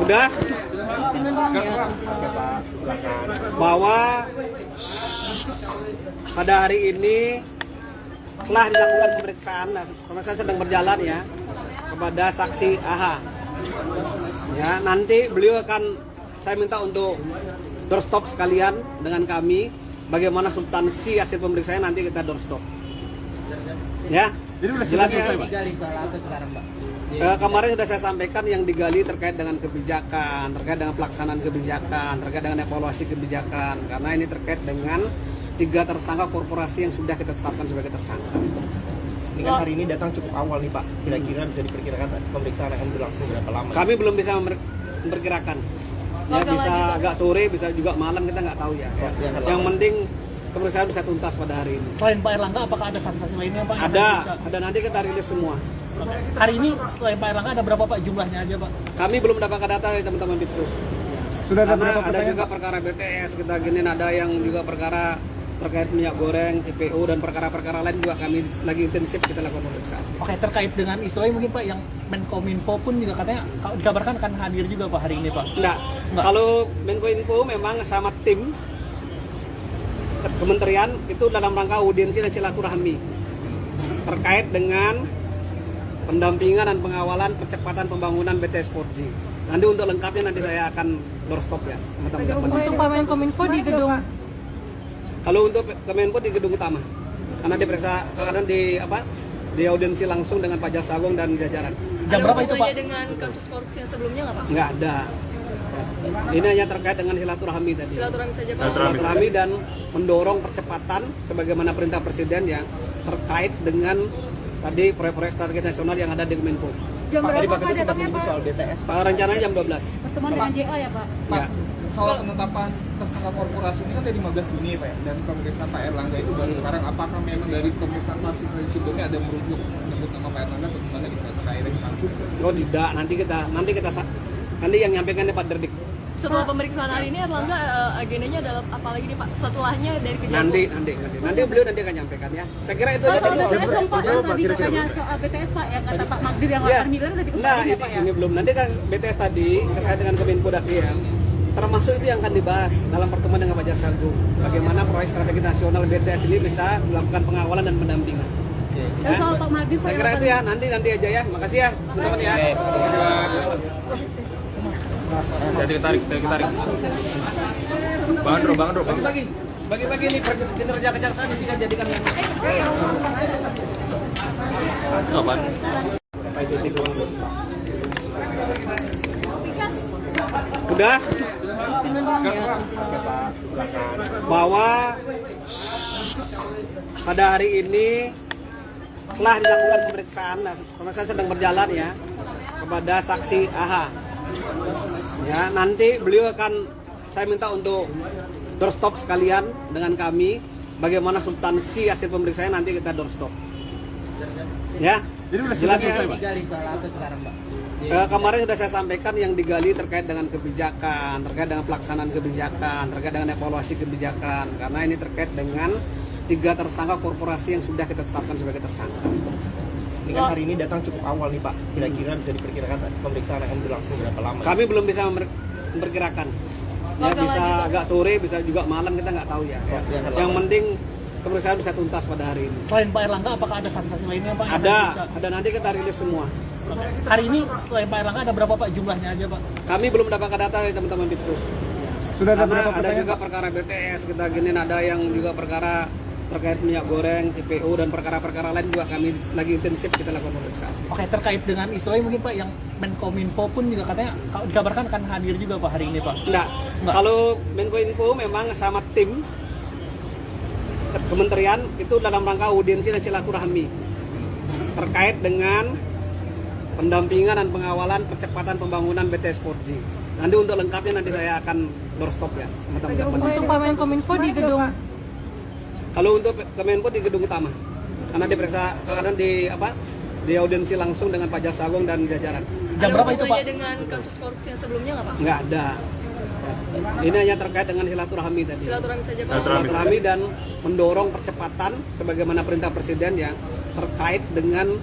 Udah bahwa pada hari ini telah dilakukan pemeriksaan sedang berjalan ya kepada saksi AH. Ya, nanti beliau akan saya minta untuk doorstop sekalian dengan kami. Bagaimana substansi hasil pemeriksaan nanti kita doorstop. Ya. Jadi udah jelas ya. digali soal apa sekarang, Pak? Kemarin sudah saya sampaikan yang digali terkait dengan kebijakan, terkait dengan pelaksanaan kebijakan, terkait dengan evaluasi kebijakan. Karena ini terkait dengan 3 tersangka korporasi yang sudah kita tetapkan sebagai tersangka. Ini kan hari ini datang cukup awal nih Pak. Kira-kira bisa diperkirakan pemeriksaan akan berlangsung berapa lama? Kami belum bisa memperkirakan. Ya, bisa agak sore, bisa juga malam, kita nggak tahu ya. Yang penting pemeriksaan bisa tuntas pada hari ini. Selain Pak Erlangga, apakah ada saksi-saksi lainnya, Pak? Ada nanti kita rilis semua. Hari ini selain Pak Erlangga ada berapa Pak jumlahnya aja, Pak? Kami belum mendapatkan data dari teman-teman Bitsus. Sudah ada Karena berapa ada juga perkara BTS, kita gini ada yang juga perkara terkait minyak goreng, CPO dan perkara-perkara lain juga kami lagi intensif kita lakukan pemeriksaan. Oke, terkait dengan isu mungkin Pak yang Menkominfo pun juga katanya dikabarkan akan hadir juga Pak hari ini, Pak. Enggak. Kalau Menkominfo memang sama tim kementerian itu dalam rangka audiensi dan silaturahmi terkait dengan pendampingan dan pengawalan percepatan pembangunan BTS 4G. Nanti untuk lengkapnya nanti saya akan doorstop ya teman-teman. Untuk Pak Menkominfo di gedung. Kalau untuk Kemenko di gedung utama, karena diperiksa karena di audiensi langsung dengan Pak Jaksa Agung dan jajaran. Jam berapa itu Pak? Ada dengan kasus korupsi yang sebelumnya nggak Pak? Nggak ada. Ini hanya terkait dengan silaturahmi tadi. Silaturahmi saja Pak. Silaturahmi dan mendorong percepatan sebagaimana perintah Presiden yang terkait dengan tadi proyek-proyek strategis nasional yang ada di Kemenko. Jam berapa Tadi Pak Pak kita sempat datangnya menyinggung Pak? soal BTS. Rencananya jam 12. Pertemuan dengan JA ya Pak? Ya. Soal penetapan tersangka korporasi ini kan dari 15 Juni Pak ya, dan pemeriksaan Pak Erlangga itu baru sekarang. Apakah memang dari pemeriksaan saksi sebelumnya ada merujuk menyebut nama Pak Erlangga atau gimana gitu Pak sampai akhirnya ditangkap? Oh tidak, nanti yang nyampaikan Pak Derdik. Setelah pemeriksaan hari ini Erlangga agendanya adalah apa lagi nih Pak? Setelahnya dari Kejagung? Nanti beliau nanti akan nyampaikan ya. Saya kira itu aja tadi. Soal BTS Pak yang kata Pak Magdir yang 8 miliar udah dikembalikan ya Pak ya? Ini belum. Nanti kan BTS tadi terkait dengan Kominfo tadi ya. Termasuk itu yang akan dibahas dalam pertemuan dengan Pak Jaksa Agung. Bagaimana proyek strategi nasional BTS ini bisa melakukan pengawalan dan pendampingan. Dan soal Pak Magdir Saya kira itu ya, nanti aja ya. Makasih ya, teman-teman ya. Jadi tarik. Bang Andro. Bagi-bagi nih kinerja kejaksaan bisa jadikan Apaan? Udah bahwa pada hari ini telah dilakukan pemeriksaan sedang berjalan ya kepada saksi AH. Ya, nanti beliau akan saya minta untuk doorstop sekalian dengan kami. Bagaimana substansi hasil pemeriksaan nanti kita doorstop. Ya. Jadi udah jelas ya. digali soal apa sekarang, Pak? Kemarin sudah saya sampaikan yang digali terkait dengan kebijakan, terkait dengan pelaksanaan kebijakan, terkait dengan evaluasi kebijakan. Karena ini terkait dengan 3 tersangka korporasi yang sudah kita tetapkan sebagai tersangka. Ini kan hari ini datang cukup awal nih Pak. Kira-kira bisa diperkirakan pemeriksaan akan berlangsung berapa lama? Kami belum bisa memperkirakan. Ya, bisa agak sore, bisa juga malam, kita nggak tahu ya. Yang penting pemeriksaan bisa tuntas pada hari ini. Selain Pak Erlangga, apakah ada saksi-saksi lainnya, Pak? Ada nanti kita rilis semua. Hari ini selain Pak Erlangga ada berapa Pak jumlahnya aja, Pak? Kami belum mendapatkan data dari teman-teman Bitsus. Sudah ada Karena berapa ada juga perkara BTS, kita gini ada yang juga perkara terkait minyak goreng, CPO dan perkara-perkara lain juga kami lagi intensif kita lakukan pemeriksaan. Oke, terkait dengan isu mungkin Pak yang Menkominfo pun juga katanya dikabarkan akan hadir juga Pak hari ini, Pak. Enggak. Kalau Menkominfo memang sama tim kementerian itu dalam rangka audiensi dan silaturahmi terkait dengan pendampingan dan pengawalan percepatan pembangunan BTS 4G. Nanti untuk lengkapnya nanti saya akan doorstop ya teman-teman. Untuk Pak Menkominfo di gedung. Kalau untuk Kemenko di gedung utama, karena diperiksa karena di audiensi langsung dengan Pak Jaksa Agung dan jajaran. Jam berapa itu Pak? Ada dengan kasus korupsi yang sebelumnya nggak Pak? Nggak ada. Ini hanya terkait dengan silaturahmi tadi. Silaturahmi saja Pak. Silaturahmi dan mendorong percepatan sebagaimana perintah Presiden yang terkait dengan